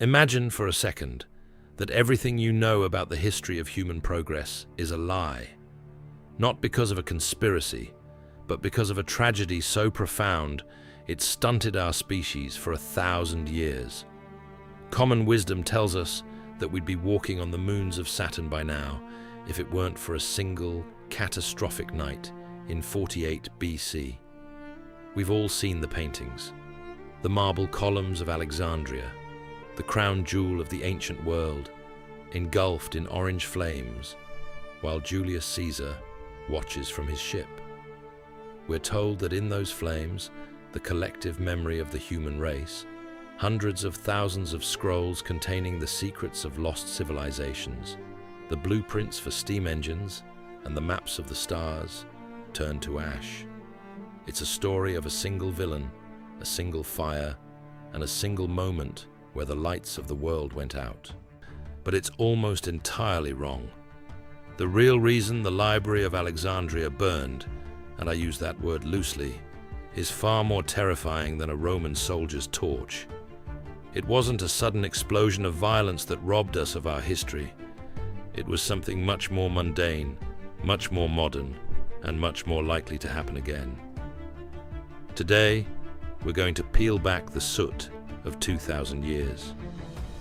Imagine for a second that everything you know about the history of human progress is a lie. Not because of a conspiracy, but because of a tragedy so profound it stunted our species for 1,000 years. Common wisdom tells us that we'd be walking on the moons of Saturn by now if it weren't for a single catastrophic night in 48 BC. We've all seen the paintings, the marble columns of Alexandria, the crown jewel of the ancient world, engulfed in orange flames, while Julius Caesar watches from his ship. We're told that in those flames, the collective memory of the human race, hundreds of thousands of scrolls containing the secrets of lost civilizations, the blueprints for steam engines, and the maps of the stars, turn to ash. It's a story of a single villain, a single fire, and a single moment where the lights of the world went out. But it's almost entirely wrong. The real reason the Library of Alexandria burned, and I use that word loosely, is far more terrifying than a Roman soldier's torch. It wasn't a sudden explosion of violence that robbed us of our history. It was something much more mundane, much more modern, and much more likely to happen again. Today, we're going to peel back the soot of 2,000 years.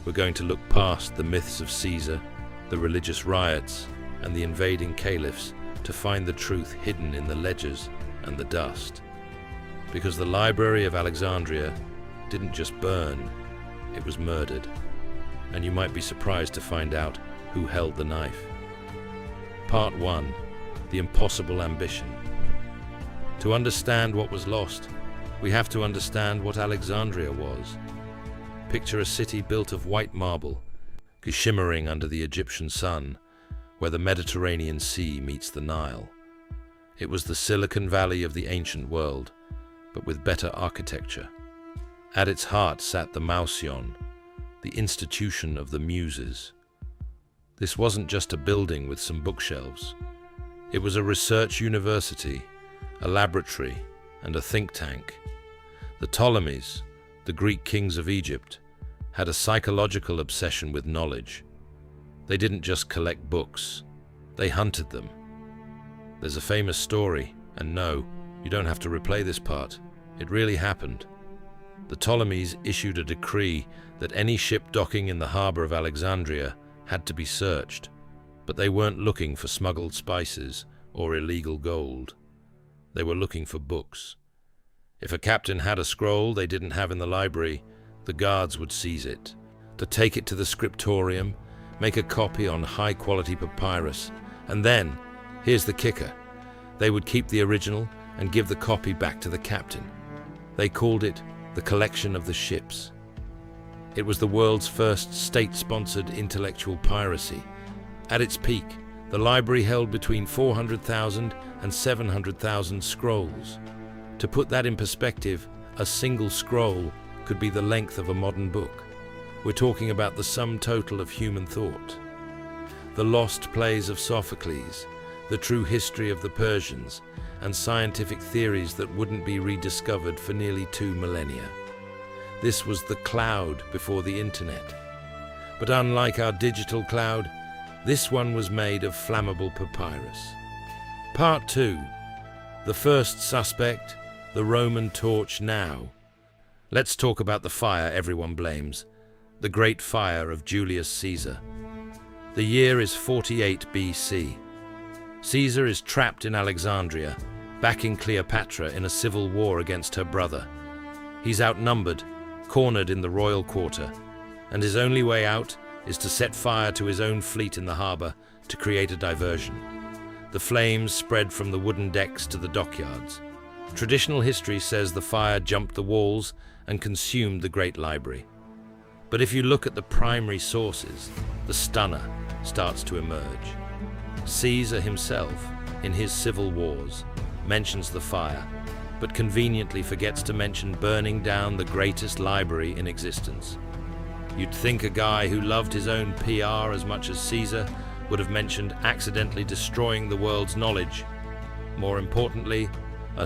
We're going to look past the myths of Caesar, the religious riots, and the invading caliphs to find the truth hidden in the ledgers and the dust. Because the Library of Alexandria didn't just burn, it was murdered. And you might be surprised to find out who held the knife. Part 1. The impossible ambition. To understand what was lost, we have to understand what Alexandria was. Picture a city built of white marble, shimmering under the Egyptian sun, where the Mediterranean Sea meets the Nile. It was the Silicon Valley of the ancient world, but with better architecture. At its heart sat the Mausion, the institution of the Muses. This wasn't just a building with some bookshelves. It was a research university, a laboratory, and a think tank. The Ptolemies, the Greek kings of Egypt, had a psychological obsession with knowledge. They didn't just collect books, they hunted them. There's a famous story, and no, you don't have to replay this part. It really happened. The Ptolemies issued a decree that any ship docking in the harbor of Alexandria had to be searched, but they weren't looking for smuggled spices or illegal gold. They were looking for books. If a captain had a scroll they didn't have in the library, the guards would seize it, to take it to the scriptorium, make a copy on high-quality papyrus, and then, here's the kicker, they would keep the original and give the copy back to the captain. They called it the collection of the ships. It was the world's first state-sponsored intellectual piracy. At its peak, the library held between 400,000 and 700,000 scrolls. To put that in perspective, a single scroll could be the length of a modern book. We're talking about the sum total of human thought. The lost plays of Sophocles, the true history of the Persians, and scientific theories that wouldn't be rediscovered for nearly 2 millennia. This was the cloud before the internet. But unlike our digital cloud, this one was made of flammable papyrus. Part 2. The first suspect, the Roman torch now. Let's talk about the fire everyone blames, the Great Fire of Julius Caesar. The year is 48 BC. Caesar is trapped in Alexandria, backing Cleopatra in a civil war against her brother. He's outnumbered, cornered in the royal quarter, and his only way out is to set fire to his own fleet in the harbor to create a diversion. The flames spread from the wooden decks to the dockyards. Traditional history says the fire jumped the walls and consumed the great library. But if you look at the primary sources, the stunner starts to emerge. Caesar himself, in his civil wars, mentions the fire, but conveniently forgets to mention burning down the greatest library in existence. You'd think a guy who loved his own PR as much as Caesar would have mentioned accidentally destroying the world's knowledge. More importantly,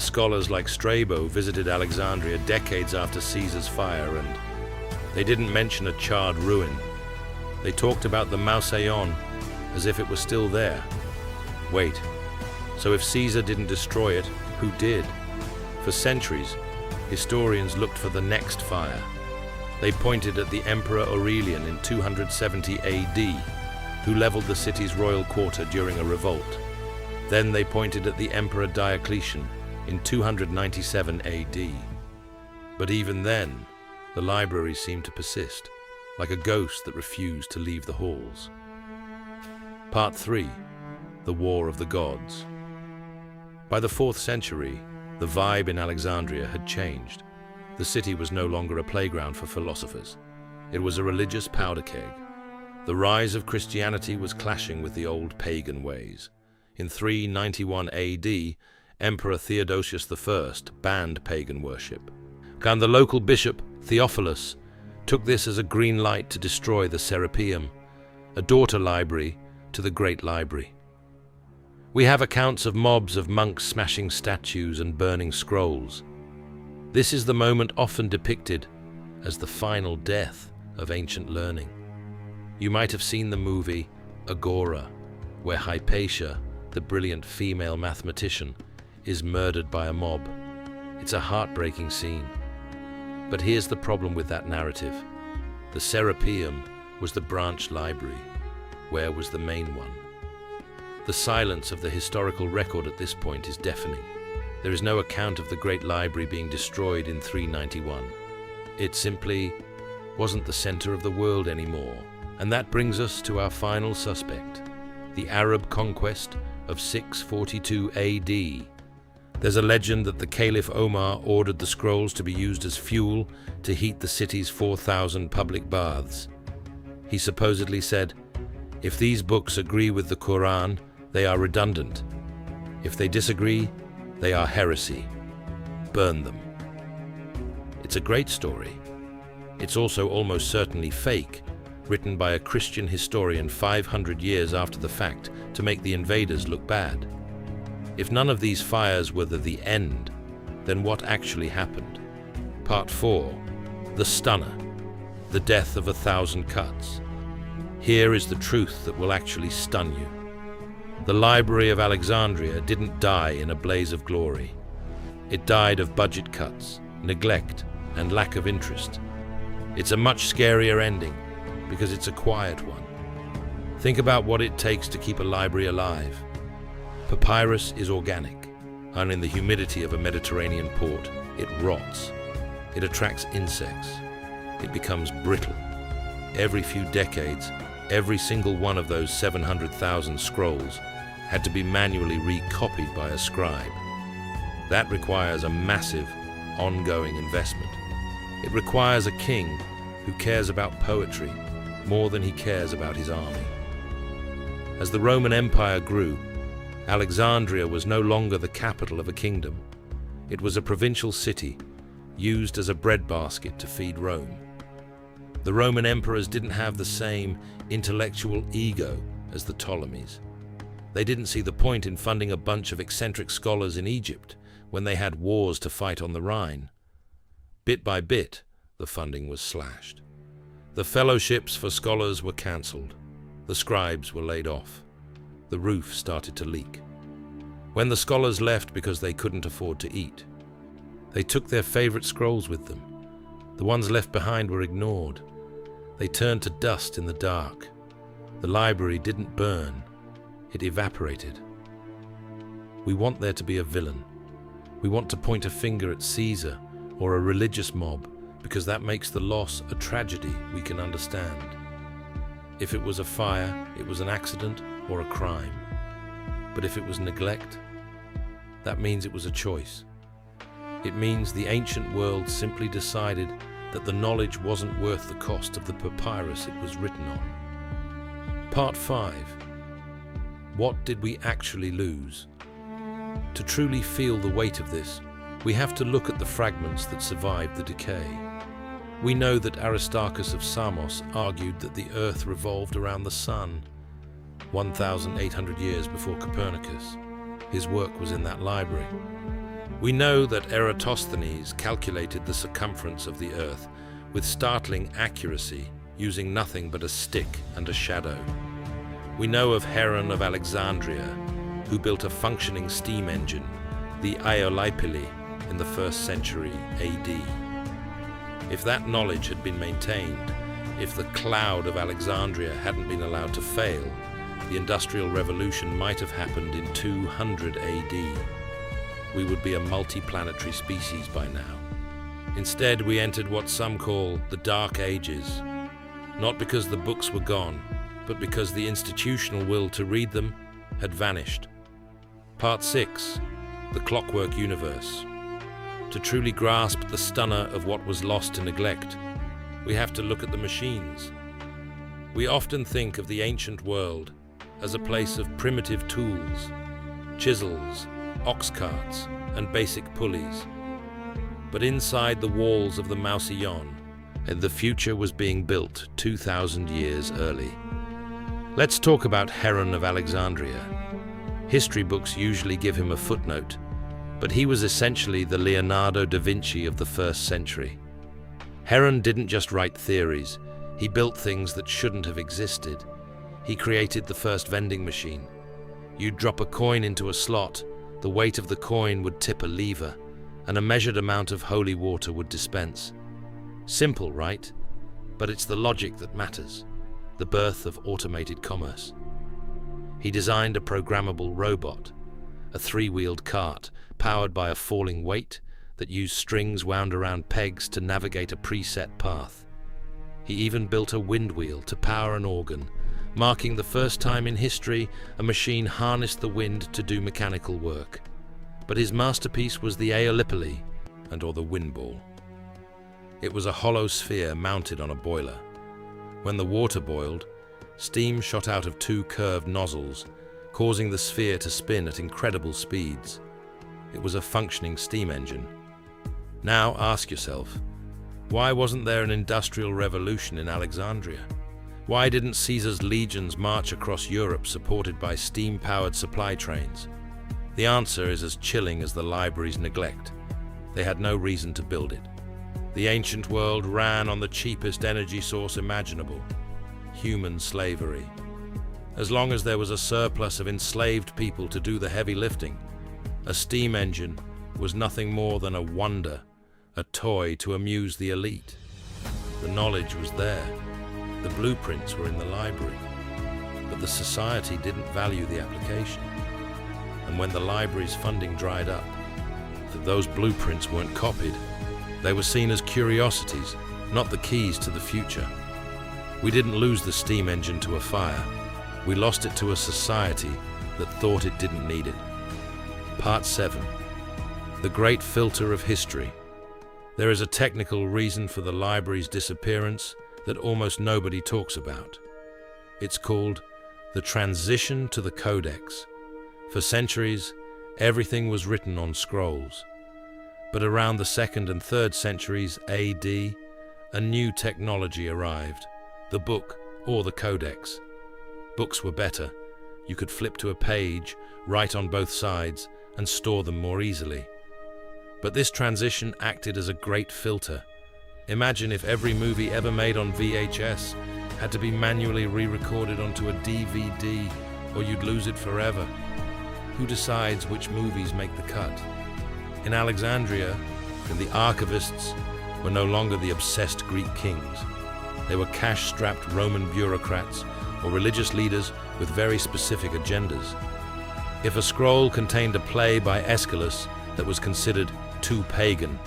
scholars like Strabo visited Alexandria decades after Caesar's fire, and They didn't mention a charred ruin. They talked about the Mausoleum as if it were still there. Wait, so if Caesar didn't destroy it, who did? For centuries, historians looked for the next fire. They pointed at the Emperor Aurelian in 270 AD, who leveled the city's royal quarter during a revolt. Then they pointed at the Emperor Diocletian in 297 AD. But even then, the library seemed to persist, like a ghost that refused to leave the halls. Part 3. The War of the Gods. By the 4th century, the vibe in Alexandria had changed. The city was no longer a playground for philosophers. It was a religious powder keg. The rise of Christianity was clashing with the old pagan ways. In 391 AD, Emperor Theodosius I banned pagan worship. And the local bishop, Theophilus, took this as a green light to destroy the Serapeum, a daughter library to the Great Library. We have accounts of mobs of monks smashing statues and burning scrolls. This is the moment often depicted as the final death of ancient learning. You might have seen the movie Agora, where Hypatia, the brilliant female mathematician, is murdered by a mob. It's a heartbreaking scene. But here's the problem with that narrative. The Serapeum was the branch library. Where was the main one? The silence of the historical record at this point is deafening. There is no account of the Great Library being destroyed in 391. It simply wasn't the center of the world anymore. And that brings us to our final suspect, the Arab conquest of 642 AD. There's a legend that the Caliph Omar ordered the scrolls to be used as fuel to heat the city's 4,000 public baths. He supposedly said, "If these books agree with the Quran, they are redundant. If they disagree, they are heresy. Burn them." It's a great story. It's also almost certainly fake, written by a Christian historian 500 years after the fact to make the invaders look bad. If none of these fires were the end, then what actually happened? Part 4. The Stunner. The Death of 1,000 Cuts. Here is the truth that will actually stun you. The Library of Alexandria didn't die in a blaze of glory. It died of budget cuts, neglect, and lack of interest. It's a much scarier ending because it's a quiet one. Think about what it takes to keep a library alive. Papyrus is organic, and in the humidity of a Mediterranean port, it rots. It attracts insects. It becomes brittle. Every few decades, every single one of those 700,000 scrolls had to be manually recopied by a scribe. That requires a massive, ongoing investment. It requires a king who cares about poetry more than he cares about his army. As the Roman Empire grew, Alexandria was no longer the capital of a kingdom. It was a provincial city, used as a breadbasket to feed Rome. The Roman emperors didn't have the same intellectual ego as the Ptolemies. They didn't see the point in funding a bunch of eccentric scholars in Egypt when they had wars to fight on the Rhine. Bit by bit, the funding was slashed. The fellowships for scholars were cancelled. The scribes were laid off. The roof started to leak. When the scholars left because they couldn't afford to eat, they took their favorite scrolls with them. The ones left behind were ignored. They turned to dust in the dark. The library didn't burn. It evaporated. We want there to be a villain. We want to point a finger at Caesar or a religious mob because that makes the loss a tragedy we can understand. If it was a fire, it was an accident or a crime. But if it was neglect, that means it was a choice. It means the ancient world simply decided that the knowledge wasn't worth the cost of the papyrus it was written on. Part 5. What did we actually lose? To truly feel the weight of this, we have to look at the fragments that survived the decay. We know that Aristarchus of Samos argued that the Earth revolved around the Sun, 1,800 years before Copernicus. His work was in that library. We know that Eratosthenes calculated the circumference of the Earth with startling accuracy, using nothing but a stick and a shadow. We know of Heron of Alexandria, who built a functioning steam engine, the Aeolipili, in the 1st century AD. If that knowledge had been maintained, if the cloud of Alexandria hadn't been allowed to fail, the Industrial Revolution might have happened in 200 AD. We would be a multi-planetary species by now. Instead, we entered what some call the Dark Ages, not because the books were gone, but because the institutional will to read them had vanished. Part 6. The Clockwork Universe. To truly grasp the stunner of what was lost to neglect, we have to look at the machines. We often think of the ancient world as a place of primitive tools, chisels, ox carts, and basic pulleys. But inside the walls of the Mausillon, the future was being built 2,000 years early. Let's talk about Heron of Alexandria. History books usually give him a footnote, but he was essentially the Leonardo da Vinci of the 1st century. Heron didn't just write theories, he built things that shouldn't have existed. He created the first vending machine. You'd drop a coin into a slot, the weight of the coin would tip a lever, and a measured amount of holy water would dispense. Simple, right? But it's the logic that matters, the birth of automated commerce. He designed a programmable robot, a 3-wheeled cart powered by a falling weight that used strings wound around pegs to navigate a preset path. He even built a wind wheel to power an organ, marking the first time in history a machine harnessed the wind to do mechanical work. But his masterpiece was the Aeolipili, or the wind ball. It was a hollow sphere mounted on a boiler. When the water boiled, steam shot out of 2 curved nozzles, causing the sphere to spin at incredible speeds. It was a functioning steam engine. Now ask yourself, why wasn't there an industrial revolution in Alexandria? Why didn't Caesar's legions march across Europe supported by steam-powered supply trains? The answer is as chilling as the library's neglect. They had no reason to build it. The ancient world ran on the cheapest energy source imaginable: human slavery. As long as there was a surplus of enslaved people to do the heavy lifting, a steam engine was nothing more than a wonder, a toy to amuse the elite. The knowledge was there. The blueprints were in the library. But the society didn't value the application. And when the library's funding dried up, those blueprints weren't copied. They were seen as curiosities, not the keys to the future. We didn't lose the steam engine to a fire. We lost it to a society that thought it didn't need it. Part 7. The Great Filter of History. There is a technical reason for the library's disappearance that almost nobody talks about. It's called the transition to the codex. For centuries, everything was written on scrolls. But around the 2nd and 3rd centuries AD, a new technology arrived: the book, or the codex. Books were better. You could flip to a page, write on both sides, and store them more easily. But this transition acted as a great filter. Imagine if every movie ever made on VHS had to be manually re-recorded onto a DVD, or you'd lose it forever. Who decides which movies make the cut? In Alexandria, the archivists were no longer the obsessed Greek kings. They were cash-strapped Roman bureaucrats or religious leaders with very specific agendas. If a scroll contained a play by Aeschylus that was considered too pagan,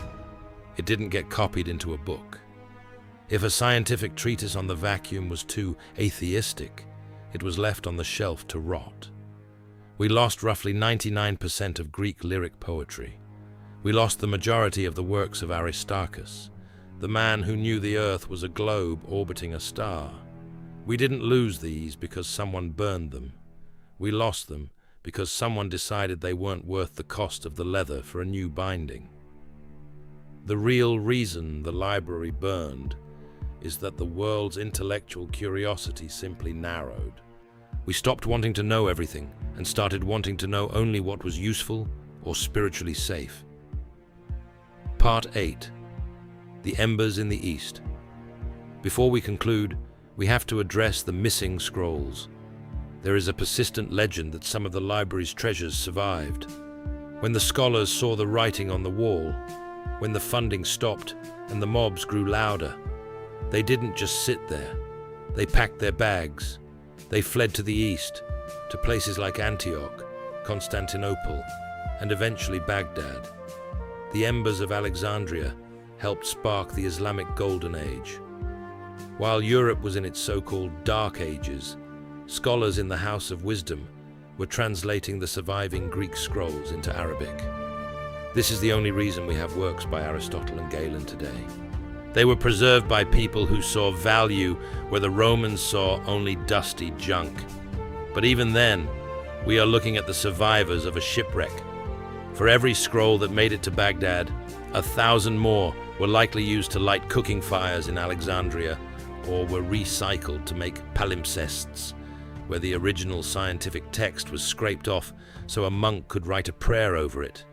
it didn't get copied into a book. If a scientific treatise on the vacuum was too atheistic, it was left on the shelf to rot. We lost roughly 99% of Greek lyric poetry. We lost the majority of the works of Aristarchus, the man who knew the Earth was a globe orbiting a star. We didn't lose these because someone burned them. We lost them because someone decided they weren't worth the cost of the leather for a new binding. The real reason the library burned is that the world's intellectual curiosity simply narrowed. We stopped wanting to know everything and started wanting to know only what was useful or spiritually safe. Part 8. The Embers in the East. Before we conclude, we have to address the missing scrolls. There is a persistent legend that some of the library's treasures survived. When the scholars saw the writing on the wall, when the funding stopped and the mobs grew louder, they didn't just sit there. They packed their bags. They fled to the east, to places like Antioch, Constantinople, and eventually Baghdad. The embers of Alexandria helped spark the Islamic Golden Age. While Europe was in its so-called Dark Ages, scholars in the House of Wisdom were translating the surviving Greek scrolls into Arabic. This is the only reason we have works by Aristotle and Galen today. They were preserved by people who saw value where the Romans saw only dusty junk. But even then, we are looking at the survivors of a shipwreck. For every scroll that made it to Baghdad, 1,000 more were likely used to light cooking fires in Alexandria, or were recycled to make palimpsests, where the original scientific text was scraped off so a monk could write a prayer over it.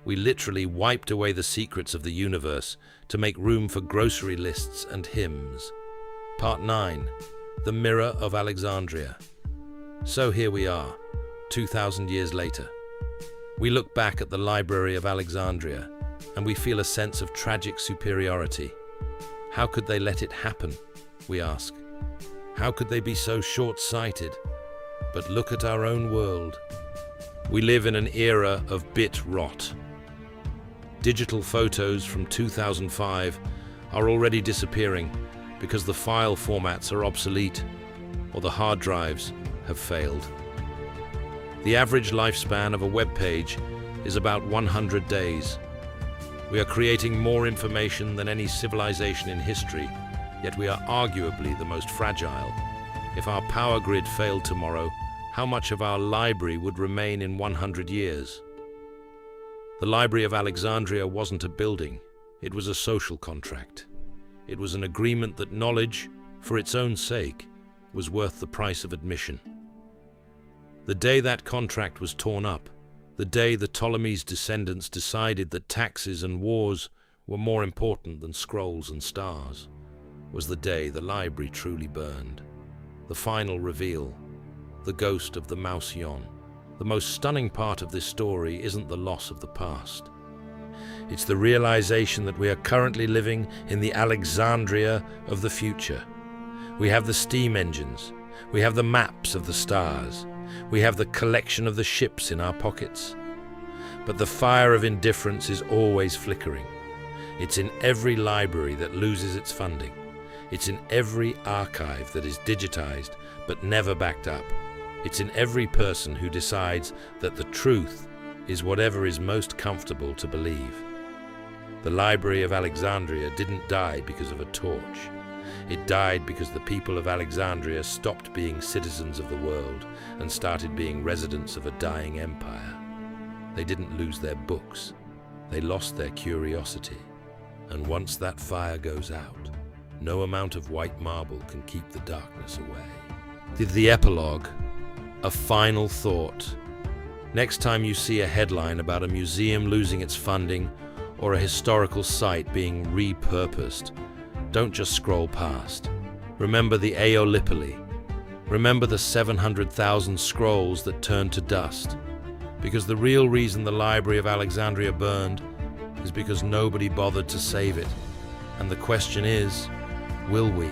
We literally wiped away the secrets of the universe to make room for grocery lists and hymns. Part 9. The Mirror of Alexandria. So here we are, 2,000 years later. We look back at the Library of Alexandria, and we feel a sense of tragic superiority. How could they let it happen, we ask? How could they be so short-sighted? But look at our own world. We live in an era of bit rot. Digital photos from 2005 are already disappearing because the file formats are obsolete or the hard drives have failed. The average lifespan of a web page is about 100 days. We are creating more information than any civilization in history, yet we are arguably the most fragile. If our power grid failed tomorrow, how much of our library would remain in 100 years? The Library of Alexandria wasn't a building, it was a social contract. It was an agreement that knowledge, for its own sake, was worth the price of admission. The day that contract was torn up, the day the Ptolemies' descendants decided that taxes and wars were more important than scrolls and stars, was the day the library truly burned. The final reveal, the ghost of the Mousillon. The most stunning part of this story isn't the loss of the past. It's the realization that we are currently living in the Alexandria of the future. We have the steam engines, we have the maps of the stars, we have the collection of the ships in our pockets. But the fire of indifference is always flickering. It's in every library that loses its funding. It's in every archive that is digitized but never backed up. It's in every person who decides that the truth is whatever is most comfortable to believe. The Library of Alexandria didn't die because of a torch. It died because the people of Alexandria stopped being citizens of the world and started being residents of a dying empire. They didn't lose their books. They lost their curiosity. And once that fire goes out, no amount of white marble can keep the darkness away. The epilogue. A final thought. Next time you see a headline about a museum losing its funding or a historical site being repurposed, don't just scroll past. Remember the Aeolipoli. Remember the 700,000 scrolls that turned to dust. Because the real reason the Library of Alexandria burned is because nobody bothered to save it. And the question is, will we?